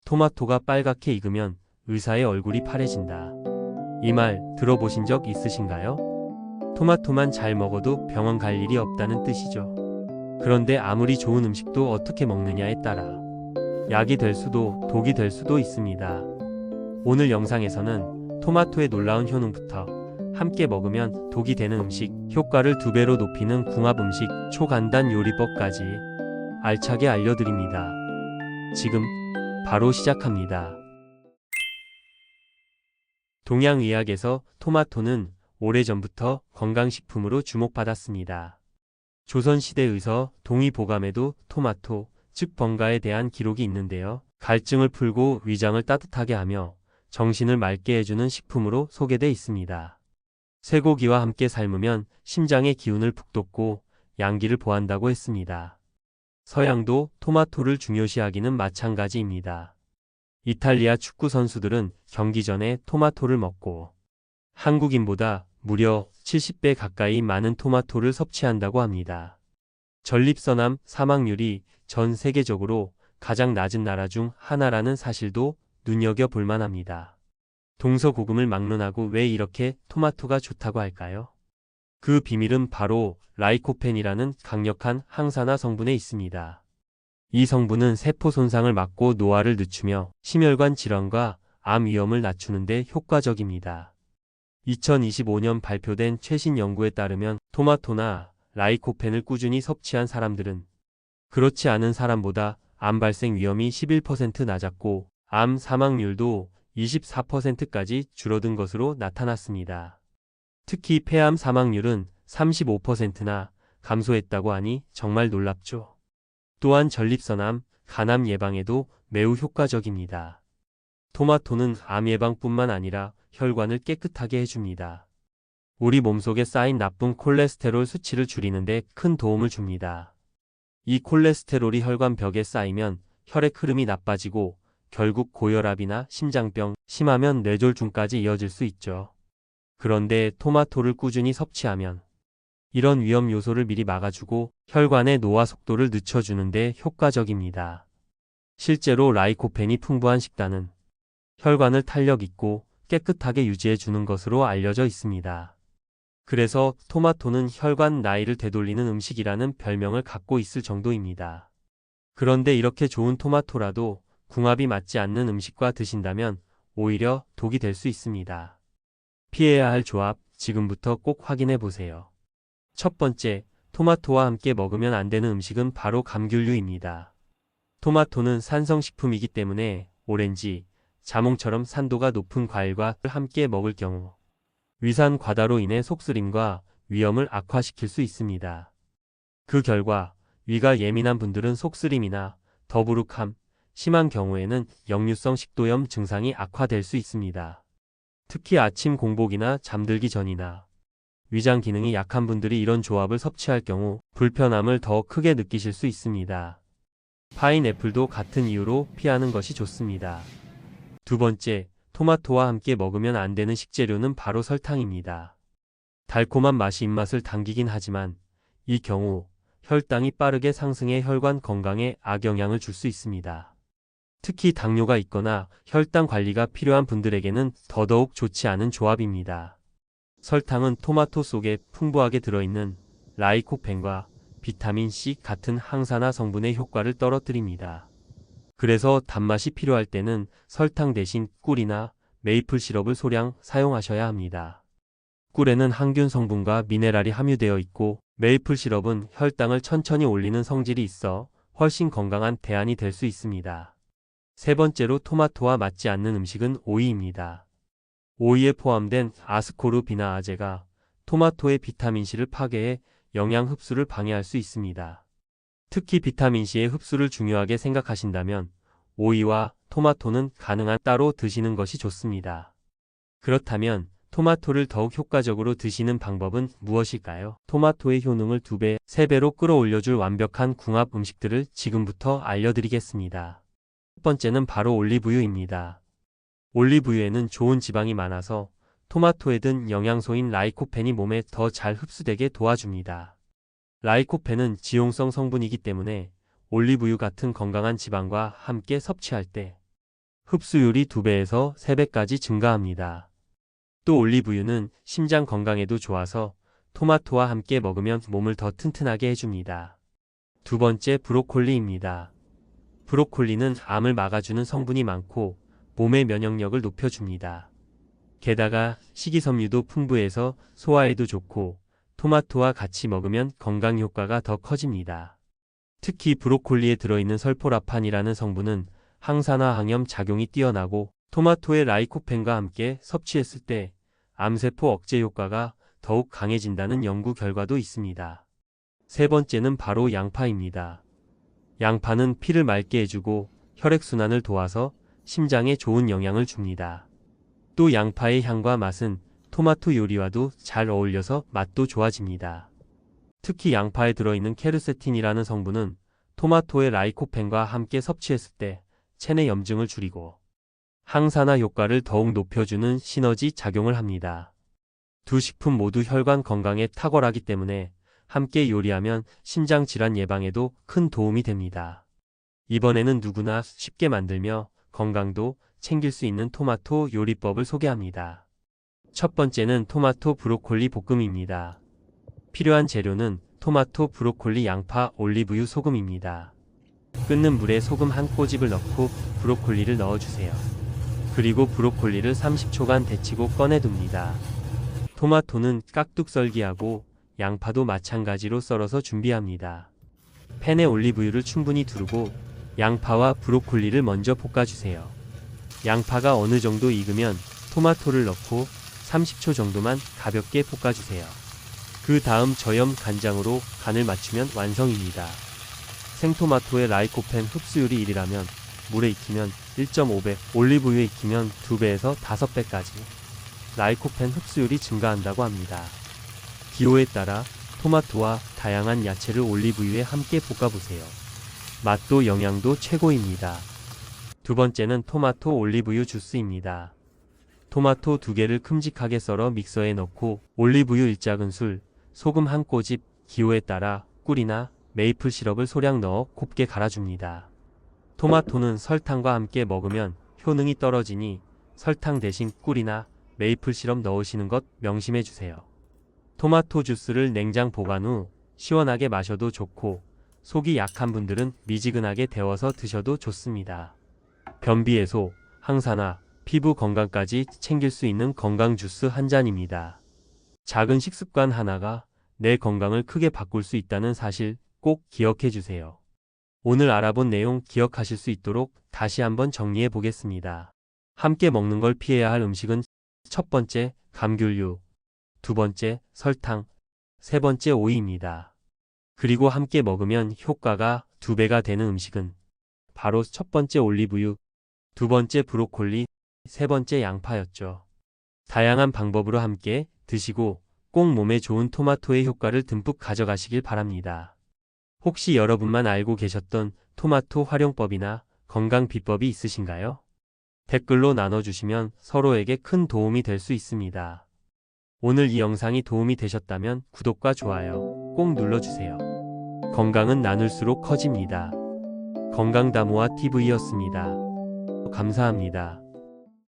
토마토가 빨갛게 익으면 의사의 얼굴이 파래진다. 이 말 들어보신 적 있으신가요? 토마토만 잘 먹어도 병원 갈 일이 없다는 뜻이죠. 그런데 아무리 좋은 음식도 어떻게 먹느냐에 따라 약이 될 수도 독이 될 수도 있습니다. 오늘 영상에서는 토마토의 놀라운 효능부터 함께 먹으면 독이 되는 음식, 효과를 2배로 높이는 궁합 음식, 초간단 요리법까지 알차게 알려드립니다. 지금 바로 시작합니다. 동양의학에서 토마토는 오래전부터 건강식품으로 주목받았습니다. 조선시대의서 동의보감에도 토마토, 즉 번가에 대한 기록이 있는데요. 갈증을 풀고 위장을 따뜻하게 하며 정신을 맑게 해주는 식품으로 소개돼 있습니다. 쇠고기와 함께 삶으면 심장의 기운을 북돋고 양기를 보한다고 했습니다. 서양도 토마토를 중요시하기는 마찬가지입니다. 이탈리아 축구 선수들은 경기 전에 토마토를 먹고 한국인보다 무려 70배 가까이 많은 토마토를 섭취한다고 합니다. 전립선암 사망률이 전 세계적으로 가장 낮은 나라 중 하나라는 사실도 눈여겨볼 만합니다. 동서고금을 막론하고 왜 이렇게 토마토가 좋다고 할까요? 그 비밀은 바로 라이코펜이라는 강력한 항산화 성분에 있습니다. 이 성분은 세포 손상을 막고 노화를 늦추며 심혈관 질환과 암 위험을 낮추는 데 효과적입니다. 2025년 발표된 최신 연구에 따르면 토마토나 라이코펜을 꾸준히 섭취한 사람들은 그렇지 않은 사람보다 암 발생 위험이 11% 낮았고 암 사망률도 24%까지 줄어든 것으로 나타났습니다. 특히 폐암 사망률은 35%나 감소했다고 하니 정말 놀랍죠. 또한 전립선암, 간암 예방에도 매우 효과적입니다. 토마토는 암 예방뿐만 아니라 혈관을 깨끗하게 해줍니다. 우리 몸속에 쌓인 나쁜 콜레스테롤 수치를 줄이는 데 큰 도움을 줍니다. 이 콜레스테롤이 혈관 벽에 쌓이면 혈액 흐름이 나빠지고 결국 고혈압이나 심장병, 심하면 뇌졸중까지 이어질 수 있죠. 그런데 토마토를 꾸준히 섭취하면 이런 위험 요소를 미리 막아주고 혈관의 노화 속도를 늦춰주는 데 효과적입니다. 실제로 라이코펜이 풍부한 식단은 혈관을 탄력 있고 깨끗하게 유지해 주는 것으로 알려져 있습니다. 그래서 토마토는 혈관 나이를 되돌리는 음식이라는 별명을 갖고 있을 정도입니다. 그런데 이렇게 좋은 토마토라도 궁합이 맞지 않는 음식과 드신다면 오히려 독이 될 수 있습니다. 피해야 할 조합, 지금부터 꼭 확인해 보세요. 첫 번째, 토마토와 함께 먹으면 안 되는 음식은 바로 감귤류입니다. 토마토는 산성식품이기 때문에 오렌지, 자몽처럼 산도가 높은 과일과 함께 먹을 경우 위산 과다로 인해 속쓰림과 위염을 악화시킬 수 있습니다. 그 결과 위가 예민한 분들은 속쓰림이나 더부룩함, 심한 경우에는 역류성 식도염 증상이 악화될 수 있습니다. 특히 아침 공복이나 잠들기 전이나 위장 기능이 약한 분들이 이런 조합을 섭취할 경우 불편함을 더 크게 느끼실 수 있습니다. 파인애플도 같은 이유로 피하는 것이 좋습니다. 두 번째, 토마토와 함께 먹으면 안 되는 식재료는 바로 설탕입니다. 달콤한 맛이 입맛을 당기긴 하지만 이 경우 혈당이 빠르게 상승해 혈관 건강에 악영향을 줄 수 있습니다. 특히 당뇨가 있거나 혈당 관리가 필요한 분들에게는 더더욱 좋지 않은 조합입니다. 설탕은 토마토 속에 풍부하게 들어있는 라이코펜과 비타민C 같은 항산화 성분의 효과를 떨어뜨립니다. 그래서 단맛이 필요할 때는 설탕 대신 꿀이나 메이플 시럽을 소량 사용하셔야 합니다. 꿀에는 항균 성분과 미네랄이 함유되어 있고 메이플 시럽은 혈당을 천천히 올리는 성질이 있어 훨씬 건강한 대안이 될 수 있습니다. 세 번째로 토마토와 맞지 않는 음식은 오이입니다. 오이에 포함된 아스코르비나아제가 토마토의 비타민C를 파괴해 영양 흡수를 방해할 수 있습니다. 특히 비타민C의 흡수를 중요하게 생각하신다면 오이와 토마토는 가능한 따로 드시는 것이 좋습니다. 그렇다면 토마토를 더욱 효과적으로 드시는 방법은 무엇일까요? 토마토의 효능을 2배, 3배로 끌어올려줄 완벽한 궁합 음식들을 지금부터 알려드리겠습니다. 첫 번째는 바로 올리브유입니다. 올리브유에는 좋은 지방이 많아서 토마토에 든 영양소인 라이코펜이 몸에 더 잘 흡수되게 도와줍니다. 라이코펜은 지용성 성분이기 때문에 올리브유 같은 건강한 지방과 함께 섭취할 때 흡수율이 2배에서 3배까지 증가합니다. 또 올리브유는 심장 건강에도 좋아서 토마토와 함께 먹으면 몸을 더 튼튼하게 해줍니다. 두 번째, 브로콜리입니다. 브로콜리는 암을 막아주는 성분이 많고 몸의 면역력을 높여줍니다. 게다가 식이섬유도 풍부해서 소화에도 좋고 토마토와 같이 먹으면 건강 효과가 더 커집니다. 특히 브로콜리에 들어있는 설포라판이라는 성분은 항산화 항염 작용이 뛰어나고 토마토의 라이코펜과 함께 섭취했을 때 암세포 억제 효과가 더욱 강해진다는 연구 결과도 있습니다. 세 번째는 바로 양파입니다. 양파는 피를 맑게 해주고 혈액순환을 도와서 심장에 좋은 영향을 줍니다. 또 양파의 향과 맛은 토마토 요리와도 잘 어울려서 맛도 좋아집니다. 특히 양파에 들어있는 케르세틴이라는 성분은 토마토의 라이코펜과 함께 섭취했을 때 체내 염증을 줄이고 항산화 효과를 더욱 높여주는 시너지 작용을 합니다. 두 식품 모두 혈관 건강에 탁월하기 때문에 함께 요리하면 심장 질환 예방에도 큰 도움이 됩니다. 이번에는 누구나 쉽게 만들며 건강도 챙길 수 있는 토마토 요리법을 소개합니다. 첫 번째는 토마토 브로콜리 볶음입니다. 필요한 재료는 토마토, 브로콜리, 양파, 올리브유, 소금입니다. 끓는 물에 소금 한 꼬집을 넣고 브로콜리를 넣어주세요. 그리고 브로콜리를 30초간 데치고 꺼내둡니다. 토마토는 깍둑 썰기하고 양파도 마찬가지로 썰어서 준비합니다. 팬에 올리브유를 충분히 두르고 양파와 브로콜리를 먼저 볶아주세요. 양파가 어느 정도 익으면 토마토를 넣고 30초 정도만 가볍게 볶아주세요. 그 다음 저염 간장으로 간을 맞추면 완성입니다. 생토마토의 라이코펜 흡수율이 1이라면 물에 익히면 1.5배, 올리브유에 익히면 2배에서 5배까지 라이코펜 흡수율이 증가한다고 합니다. 기호에 따라 토마토와 다양한 야채를 올리브유에 함께 볶아보세요. 맛도 영양도 최고입니다. 두 번째는 토마토 올리브유 주스입니다. 토마토 2개를 큼직하게 썰어 믹서에 넣고 올리브유 1작은술, 소금 한 꼬집, 기호에 따라 꿀이나 메이플 시럽을 소량 넣어 곱게 갈아줍니다. 토마토는 설탕과 함께 먹으면 효능이 떨어지니 설탕 대신 꿀이나 메이플 시럽 넣으시는 것 명심해주세요. 토마토 주스를 냉장 보관 후 시원하게 마셔도 좋고 속이 약한 분들은 미지근하게 데워서 드셔도 좋습니다. 변비 해소, 항산화, 피부 건강까지 챙길 수 있는 건강 주스 한 잔입니다. 작은 식습관 하나가 내 건강을 크게 바꿀 수 있다는 사실 꼭 기억해 주세요. 오늘 알아본 내용 기억하실 수 있도록 다시 한번 정리해 보겠습니다. 함께 먹는 걸 피해야 할 음식은 첫 번째, 감귤류, 두 번째, 설탕, 세 번째, 오이입니다. 그리고 함께 먹으면 효과가 2배가 되는 음식은 바로 첫 번째 올리브유, 두 번째 브로콜리, 세 번째 양파였죠. 다양한 방법으로 함께 드시고 꼭 몸에 좋은 토마토의 효과를 듬뿍 가져가시길 바랍니다. 혹시 여러분만 알고 계셨던 토마토 활용법이나 건강 비법이 있으신가요? 댓글로 나눠주시면 서로에게 큰 도움이 될 수 있습니다. 오늘 이 영상이 도움이 되셨다면 구독과 좋아요 꼭 눌러주세요. 건강은 나눌수록 커집니다. 건강다모아 TV였습니다. 감사합니다.